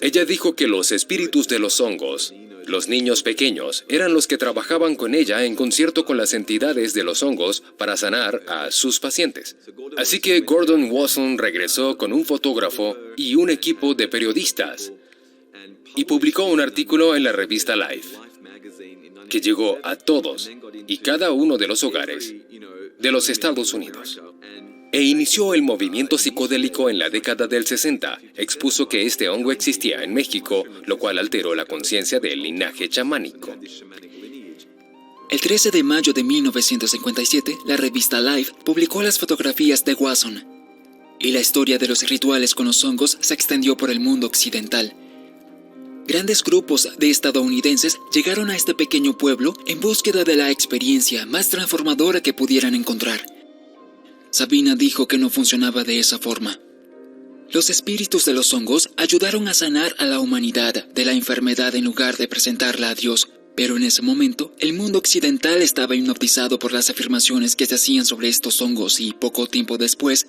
Ella dijo que los espíritus de los hongos, los niños pequeños, eran los que trabajaban con ella en concierto con las entidades de los hongos para sanar a sus pacientes. Así que Gordon Wasson regresó con un fotógrafo y un equipo de periodistas y publicó un artículo en la revista Life, que llegó a todos y cada uno de los hogares de los Estados Unidos. E inició el movimiento psicodélico en la década del 60. Expuso que este hongo existía en México, lo cual alteró la conciencia del linaje chamánico. El 13 de mayo de 1957, la revista Life publicó las fotografías de Wasson, y la historia de los rituales con los hongos se extendió por el mundo occidental. Grandes grupos de estadounidenses llegaron a este pequeño pueblo en búsqueda de la experiencia más transformadora que pudieran encontrar. Sabina dijo que no funcionaba de esa forma. Los espíritus de los hongos ayudaron a sanar a la humanidad de la enfermedad en lugar de presentarla a Dios, pero en ese momento el mundo occidental estaba hipnotizado por las afirmaciones que se hacían sobre estos hongos y poco tiempo después,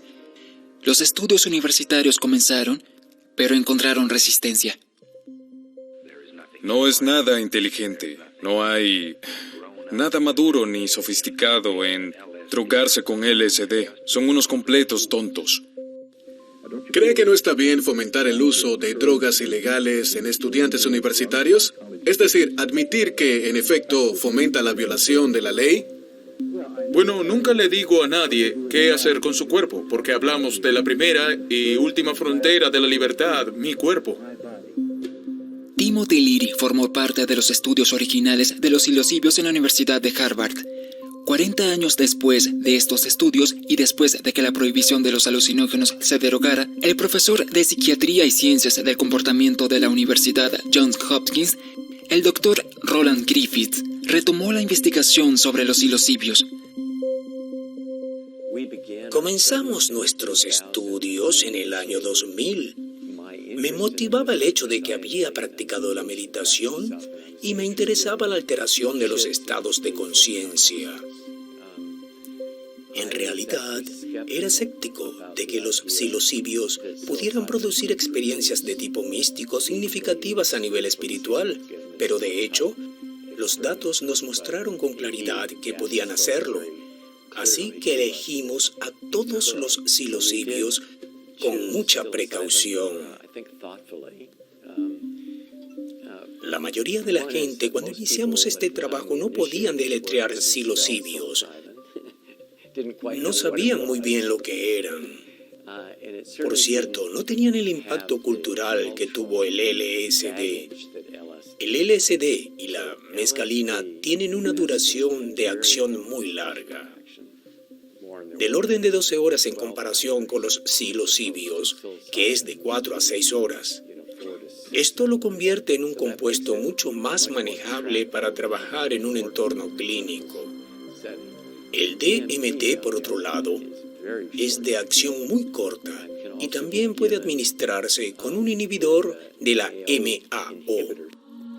los estudios universitarios comenzaron, pero encontraron resistencia. No es nada inteligente, no hay nada maduro ni sofisticado en drogarse con LSD. Son unos completos tontos. ¿Cree que no está bien fomentar el uso de drogas ilegales en estudiantes universitarios? Es decir, admitir que, en efecto, fomenta la violación de la ley. Bueno, nunca le digo a nadie qué hacer con su cuerpo, porque hablamos de la primera y última frontera de la libertad, mi cuerpo. Timothy Leary formó parte de los estudios originales de los psilocibios en la Universidad de Harvard. 40 años después de estos estudios y después de que la prohibición de los alucinógenos se derogara, el profesor de Psiquiatría y Ciencias del Comportamiento de la Universidad Johns Hopkins, el Dr. Roland Griffiths, retomó la investigación sobre los psilocibios. Comenzamos nuestros estudios en el año 2000. Me motivaba el hecho de que había practicado la meditación y me interesaba la alteración de los estados de conciencia. En realidad, era escéptico de que los psilocibios pudieran producir experiencias de tipo místico significativas a nivel espiritual, pero de hecho, los datos nos mostraron con claridad que podían hacerlo. Así que elegimos a todos los psilocibios con mucha precaución. La mayoría de la gente, cuando iniciamos este trabajo, no podían deletrear psilocibios. No sabían muy bien lo que eran. Por cierto, no tenían el impacto cultural que tuvo el LSD. El LSD y la mescalina tienen una duración de acción muy larga, del orden de 12 horas en comparación con los psilocibios, que es de 4 a 6 horas. Esto lo convierte en un compuesto mucho más manejable para trabajar en un entorno clínico. El DMT, por otro lado, es de acción muy corta y también puede administrarse con un inhibidor de la MAO.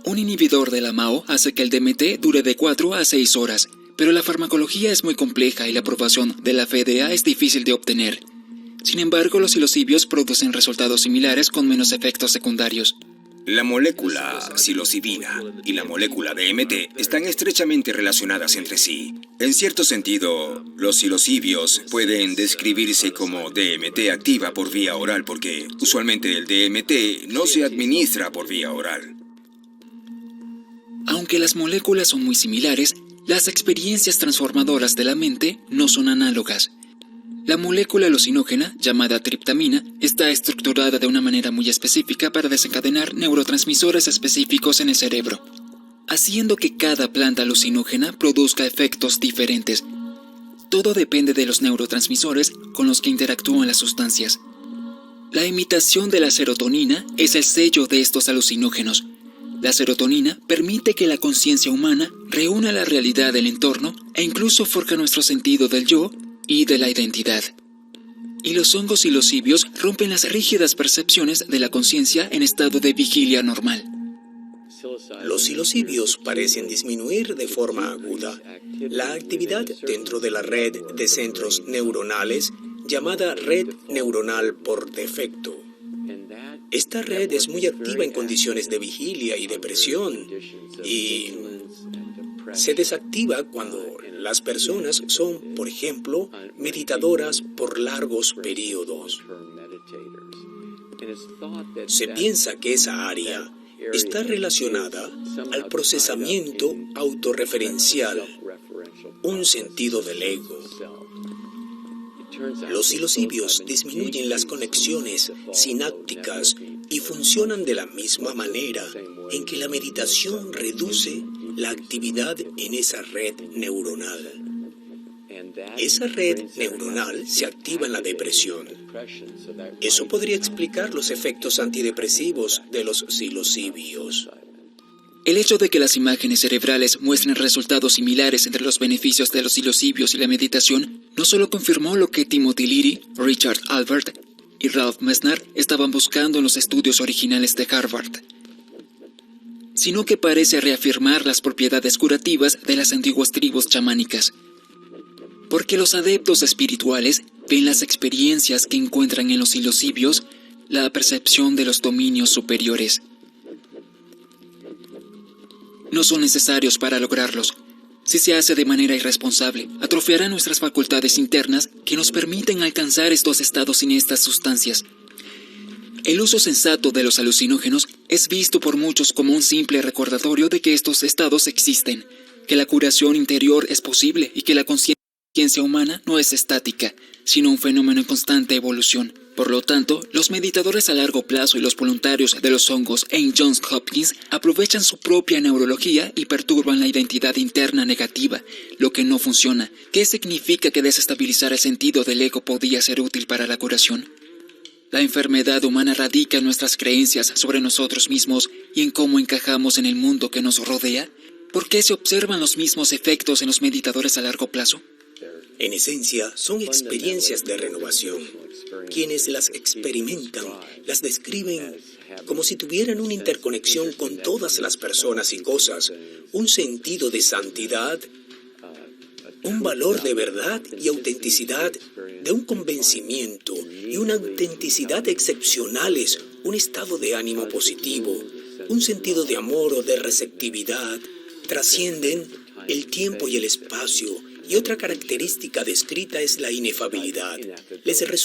Un inhibidor de la MAO hace que el DMT dure de 4 a 6 horas, pero la farmacología es muy compleja y la aprobación de la FDA es difícil de obtener. Sin embargo, los psilocibios producen resultados similares con menos efectos secundarios. La molécula psilocibina y la molécula DMT están estrechamente relacionadas entre sí. En cierto sentido, los psilocibios pueden describirse como DMT activa por vía oral porque usualmente el DMT no se administra por vía oral. Aunque las moléculas son muy similares, las experiencias transformadoras de la mente no son análogas. La molécula alucinógena, llamada triptamina, está estructurada de una manera muy específica para desencadenar neurotransmisores específicos en el cerebro, haciendo que cada planta alucinógena produzca efectos diferentes. Todo depende de los neurotransmisores con los que interactúan las sustancias. La imitación de la serotonina es el sello de estos alucinógenos. La serotonina permite que la conciencia humana reúna la realidad del entorno e incluso forja nuestro sentido del yo y de la identidad. Y los hongos psilocibios rompen las rígidas percepciones de la conciencia en estado de vigilia normal. Los psilocibios parecen disminuir de forma aguda la actividad dentro de la red de centros neuronales llamada red neuronal por defecto. Esta red es muy activa en condiciones de vigilia y depresión y se desactiva cuando las personas son, por ejemplo, meditadoras por largos periodos. Se piensa que esa área está relacionada al procesamiento autorreferencial, un sentido del ego. Los psilocibios disminuyen las conexiones sinápticas y funcionan de la misma manera en que la meditación reduce la actividad en esa red neuronal. Esa red neuronal se activa en la depresión. Eso podría explicar los efectos antidepresivos de los psilocibios. El hecho de que las imágenes cerebrales muestren resultados similares entre los beneficios de los psilocibios y la meditación no solo confirmó lo que Timothy Leary, Richard Albert y Ralph Messner estaban buscando en los estudios originales de Harvard, sino que parece reafirmar las propiedades curativas de las antiguas tribus chamánicas. Porque los adeptos espirituales ven las experiencias que encuentran en los psilocibios la percepción de los dominios superiores. No son necesarios para lograrlos. Si se hace de manera irresponsable, atrofiará nuestras facultades internas que nos permiten alcanzar estos estados sin estas sustancias. El uso sensato de los alucinógenos es visto por muchos como un simple recordatorio de que estos estados existen, que la curación interior es posible y que la conciencia humana no es estática, sino un fenómeno en constante evolución. Por lo tanto, los meditadores a largo plazo y los voluntarios de los hongos en Johns Hopkins aprovechan su propia neurología y perturban la identidad interna negativa, lo que no funciona. ¿Qué significa que desestabilizar el sentido del ego podía ser útil para la curación? La enfermedad humana radica en nuestras creencias sobre nosotros mismos y en cómo encajamos en el mundo que nos rodea. ¿Por qué se observan los mismos efectos en los meditadores a largo plazo? En esencia, son experiencias de renovación. Quienes las experimentan las describen como si tuvieran una interconexión con todas las personas y cosas, un sentido de santidad, un valor de verdad y autenticidad, de un convencimiento y una autenticidad excepcionales, un estado de ánimo positivo, un sentido de amor o de receptividad, trascienden el tiempo y el espacio. Y otra característica descrita es la inefabilidad. Les resulta